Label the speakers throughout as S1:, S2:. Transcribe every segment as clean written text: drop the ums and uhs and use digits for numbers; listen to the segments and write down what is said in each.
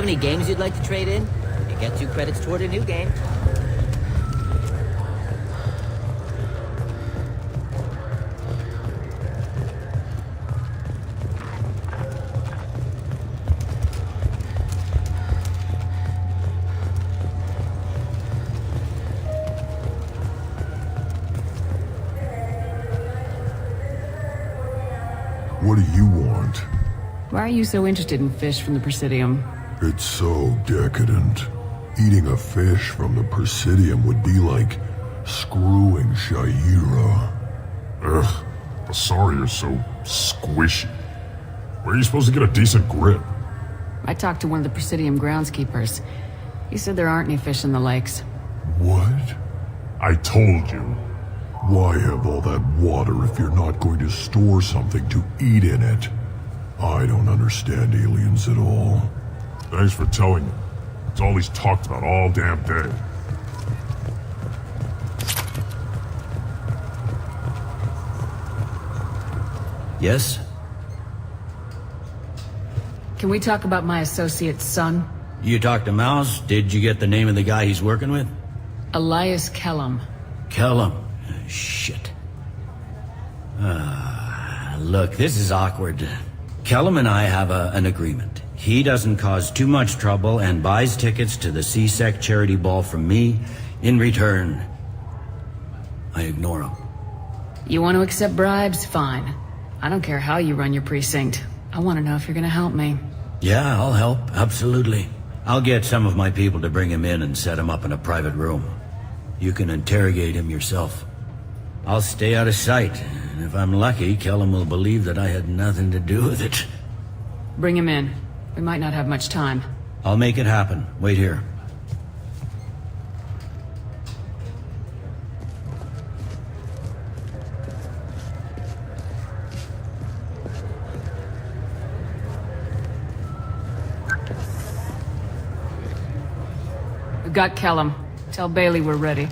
S1: Have any games you'd like to trade in? You get 2 credits toward a new game.
S2: What do you want?
S3: Why are you so interested in fish from the Presidium?
S2: It's so decadent. Eating a fish from the Presidium would be like screwing Shaira.
S4: Ugh, the sorry are so squishy. Where are you supposed to get a decent grip?
S3: I talked to one of the Presidium groundskeepers. He said there aren't any fish in the lakes.
S2: What?
S4: I told you.
S2: Why have all that water if you're not going to store something to eat in it? I don't understand aliens at all.
S4: Thanks for telling me. It's all he's talked about all damn day.
S5: Yes?
S3: Can we talk about my associate's son?
S5: You talked to Mouse? Did you get the name of the guy he's working with?
S3: Elias Kellum.
S5: Kellum. Shit. Look, this is awkward. Kellum and I have an agreement. He doesn't cause too much trouble and buys tickets to the C-Sec charity ball from me. In return, I ignore him.
S3: You want to accept bribes? Fine. I don't care how you run your precinct. I want to know if you're gonna help me.
S5: Yeah, I'll help. Absolutely. I'll get some of my people to bring him in and set him up in a private room. You can interrogate him yourself. I'll stay out of sight, and if I'm lucky, Kellum will believe that I had nothing to do with it.
S3: Bring him in. We might not have much time.
S5: I'll make it happen. Wait here.
S3: We've got Kellum. Tell Bailey we're ready.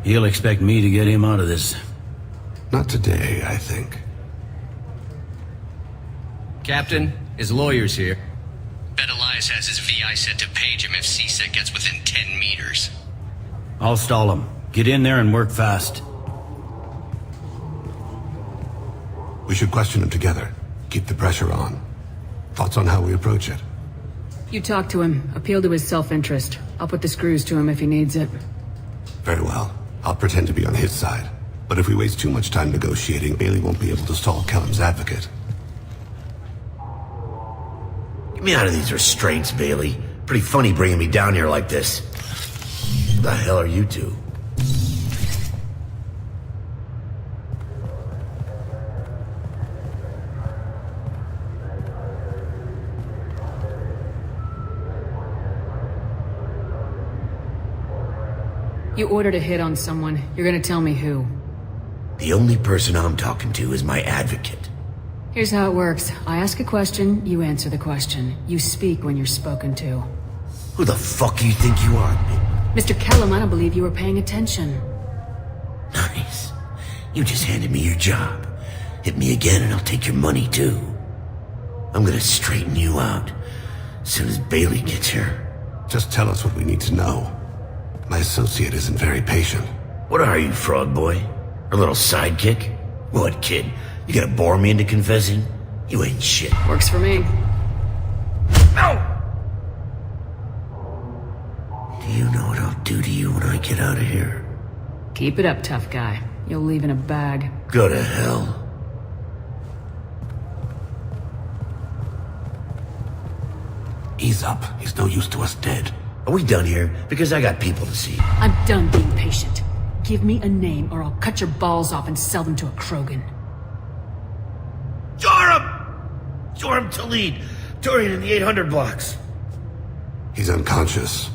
S5: He'll expect me to get him out of this.
S6: Not today, I think.
S7: Captain, his lawyer's here. Bet Elias has his VI set to page him if C-Sec gets within 10 meters.
S5: I'll stall him. Get in there and work fast.
S6: We should question him together. Keep the pressure on. Thoughts on how we approach it?
S3: You talk to him. Appeal to his self-interest. I'll put the screws to him if he needs it.
S6: Very well. I'll pretend to be on his side. But if we waste too much time negotiating, Bailey won't be able to stall Kellum's advocate.
S8: Get me out of these restraints, Bailey. Pretty funny bringing me down here like this. Who the hell are you two?
S3: You ordered a hit on someone. You're gonna tell me who.
S8: The only person I'm talking to is my advocate.
S3: Here's how it works. I ask a question, you answer the question. You speak when you're spoken to.
S8: Who the fuck do you think you are?
S3: Mr. Kellum, I don't believe you were paying attention.
S8: Nice. You just handed me your job. Hit me again and I'll take your money too. I'm gonna straighten you out as soon as Bailey gets here.
S6: Just tell us what we need to know. My associate isn't very patient.
S8: What are you, frog boy? Our little sidekick? What, kid? You gonna bore me into confessing? You ain't shit.
S3: Works for me.
S8: No! Do you know what I'll do to you when I get out of here?
S3: Keep it up, tough guy. You'll leave in a bag.
S8: Go to hell.
S6: Ease up. He's no use to us dead.
S8: Are we done here? Because I got people to see.
S3: I'm done being patient. Give me a name or I'll cut your balls off and sell them to a Krogan.
S8: Joram! Joram Talid! Dorian in the 800 blocks.
S6: He's unconscious.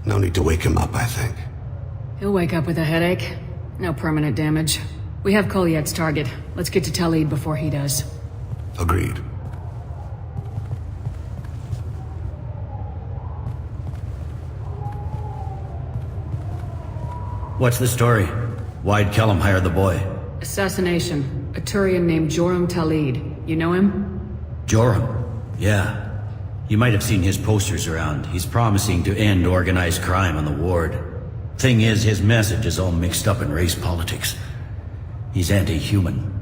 S6: No need to wake him up, I think.
S3: He'll wake up with a headache. No permanent damage. We have Kolyet's target. Let's get to Talid before he does.
S6: Agreed.
S5: What's the story? Why'd Kellum hire the boy?
S3: Assassination. A Turian named Joram Talid. You know him?
S5: Joram? Yeah. You might have seen his posters around. He's promising to end organized crime on the ward. Thing is, his message is all mixed up in race politics. He's anti-human.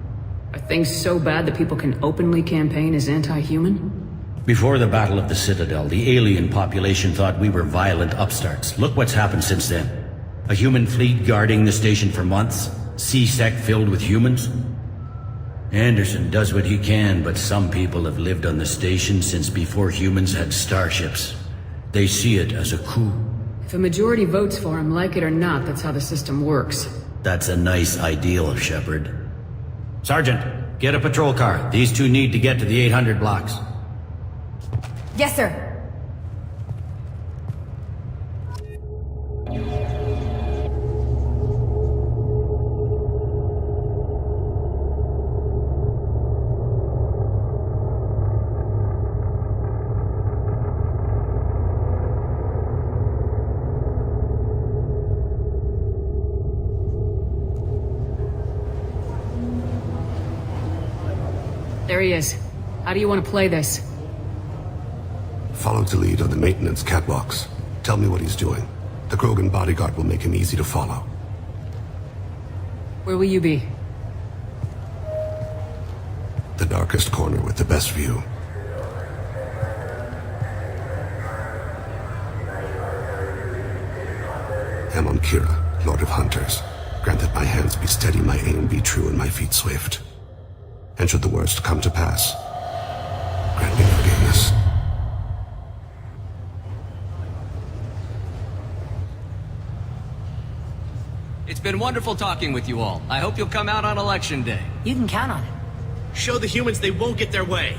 S3: Are things so bad that people can openly campaign as anti-human?
S5: Before the Battle of the Citadel, the alien population thought we were violent upstarts. Look what's happened since then. A human fleet guarding the station for months. C-Sec filled with humans. Anderson does what he can, but some people have lived on the station since before humans had starships. They see it as a coup.
S3: If a majority votes for him, like it or not, that's how the system works.
S5: That's a nice ideal, Shepard. Sergeant, get a patrol car. These two need to get to the 800 blocks.
S9: Yes, sir.
S3: There he is. How do you want to play this?
S6: Follow to lead on the maintenance catwalks. Tell me what he's doing. The Krogan bodyguard will make him easy to follow.
S3: Where will you be?
S6: The darkest corner with the best view. Amon Kira, Lord of Hunters. Grant that my hands be steady, my aim be true, and my feet swift. And should the worst come to pass, grant me forgiveness.
S7: It's been wonderful talking with you all. I hope you'll come out on Election Day.
S9: You can count on it.
S1: Show the humans they won't get their way.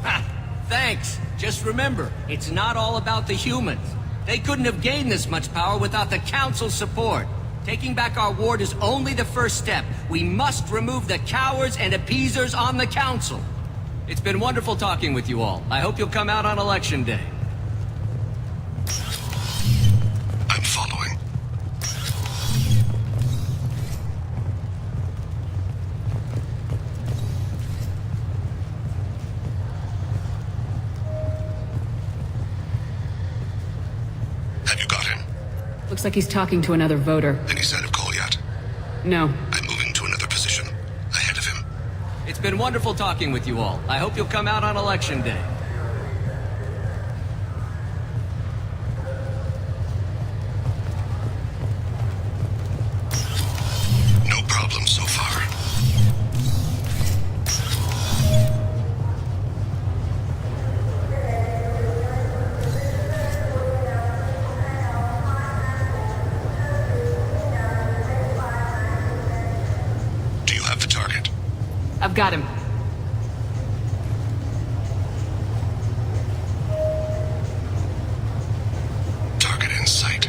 S7: Ha! Thanks. Just remember, it's not all about the humans. They couldn't have gained this much power without the Council's support. Taking back our ward is only the first step. We must remove the cowards and appeasers on the Council. It's been wonderful talking with you all. I hope you'll come out on Election Day.
S6: I'm following. Have you got him?
S3: Looks like he's talking to another voter.
S6: Any sign of call yet?
S3: No.
S6: I'm moving to another position. Ahead of him.
S7: It's been wonderful talking with you all. I hope you'll come out on Election Day.
S6: No problem so far. Do you have the target?
S3: I've got him.
S6: Target in sight.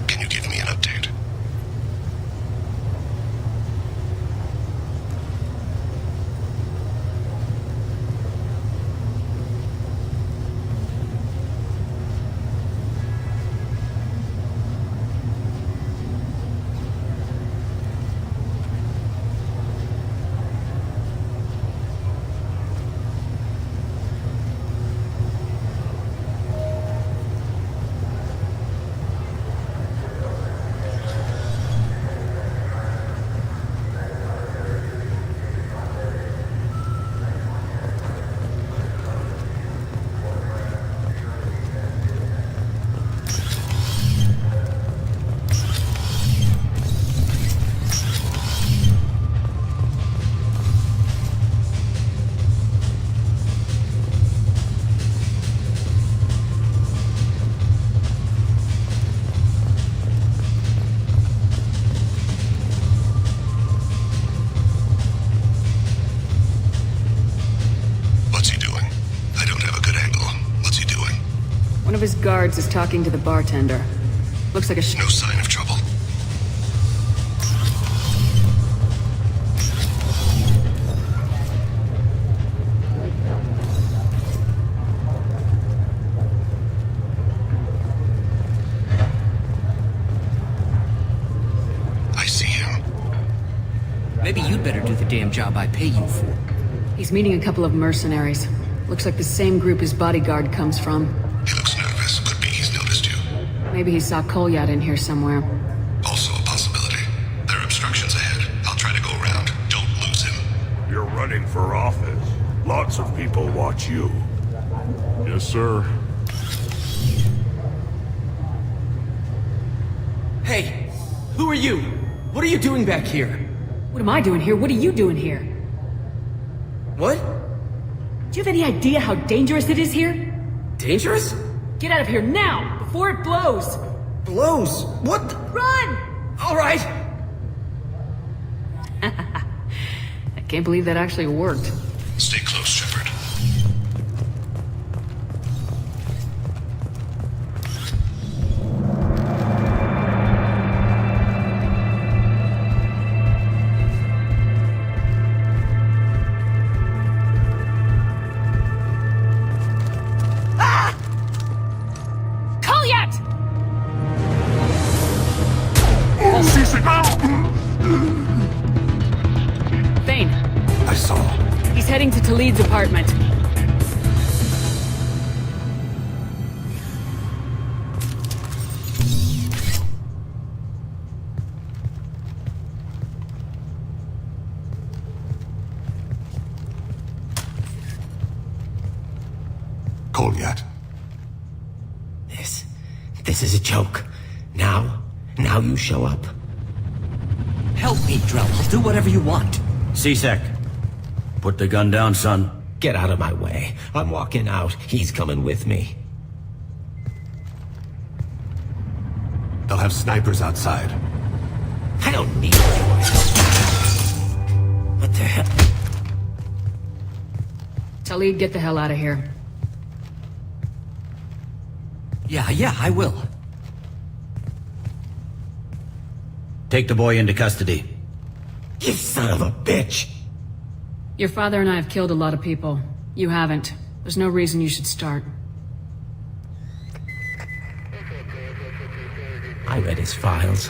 S6: Can you give me an update? What's he doing? I don't have a good angle. What's he doing?
S3: One of his guards is talking to the bartender. Looks like a
S6: No sign of trouble.
S7: goddamn job I pay you for.
S3: He's meeting a couple of mercenaries. Looks like the same group his bodyguard comes from.
S6: He looks nervous. Could be he's noticed you.
S3: Maybe he saw Kolyat in here somewhere.
S6: Also a possibility. There are obstructions ahead. I'll try to go around. Don't lose him.
S2: You're running for office. Lots of people watch you.
S4: Yes, sir.
S7: Hey, who are you? What are you doing back here?
S3: What am I doing here? What are you doing here?
S7: What?
S3: Do you have any idea how dangerous it is here?
S7: Dangerous?
S3: Get out of here now, before it blows!
S7: Blows? What the—
S3: Run!
S7: Alright!
S3: I can't believe that actually worked.
S6: Stay close, Shepard.
S3: Kolyat! Thane,
S6: I saw.
S3: he's heading to Talid's apartment.
S6: Kolyat.
S8: This is a joke. Now you show up.
S7: Help me, Drell. I'll do whatever you want.
S5: C-Sec, put the gun down, son.
S8: Get out of my way. I'm walking out. He's coming with me.
S6: They'll have snipers outside.
S8: I don't need you. What the hell?
S3: Talid, get the hell out of here.
S7: Yeah, I will.
S5: Take the boy into custody.
S8: You son of a bitch!
S3: Your father and I have killed a lot of people. You haven't. There's no reason you should start.
S8: I read his files.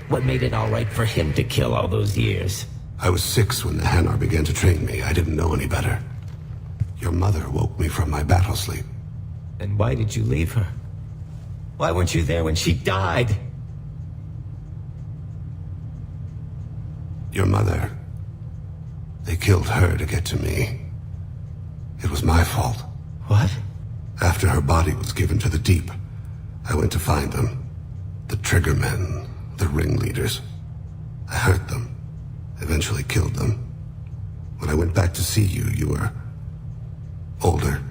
S8: What made it all right for him to kill all those years?
S6: I was 6 when the Hanar began to train me. I didn't know any better. Your mother woke me from my battle sleep.
S8: Then why did you leave her? Why weren't you there when she died?
S6: Your mother. They killed her to get to me. It was my fault.
S8: What?
S6: After her body was given to the deep, I went to find them. The triggermen, the ringleaders. I hurt them. Eventually killed them. When I went back to see you, you were older.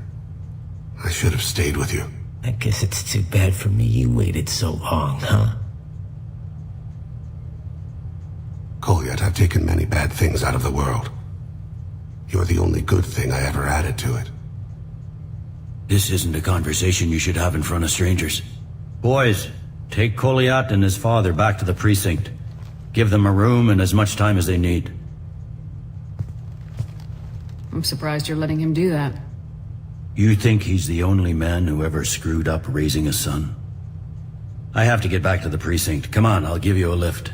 S6: I should have stayed with you.
S8: I guess it's too bad for me you waited so long, huh?
S6: Kolyat, I've taken many bad things out of the world. You're the only good thing I ever added to it.
S5: This isn't a conversation you should have in front of strangers. Boys, take Kolyat and his father back to the precinct. Give them a room and as much time as they need.
S3: I'm surprised you're letting him do that.
S5: You think he's the only man who ever screwed up raising a son? I have to get back to the precinct. Come on, I'll give you a lift.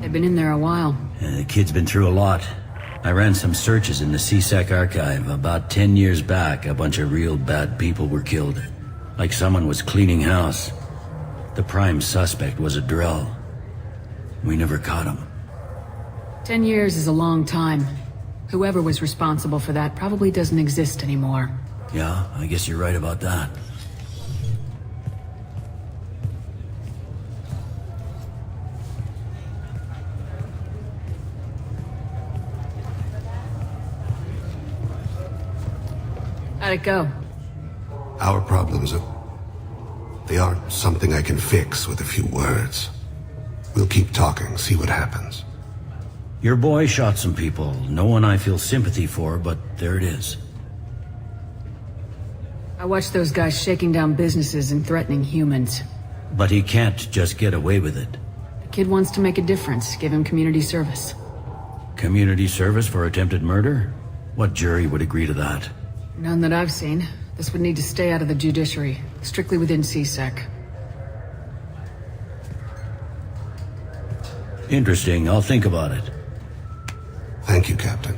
S3: They've been in there a while.
S5: The kid's been through a lot. I ran some searches in the C-Sec archive. About 10 years back, a bunch of real bad people were killed. Like someone was cleaning house. The prime suspect was a Drell. We never caught him.
S3: 10 years is a long time. Whoever was responsible for that probably doesn't exist anymore.
S5: Yeah, I guess you're right about that.
S3: How'd it go?
S6: Our problems they aren't something I can fix with a few words. We'll keep talking, see what happens.
S5: Your boy shot some people. No one I feel sympathy for, but there it is.
S3: I watched those guys shaking down businesses and threatening humans.
S5: But he can't just get away with it.
S3: The kid wants to make a difference. Give him community service.
S5: Community service for attempted murder? What jury would agree to that?
S3: None that I've seen. This would need to stay out of the judiciary. Strictly within CSEC.
S5: Interesting. I'll think about it.
S6: Thank you, Captain.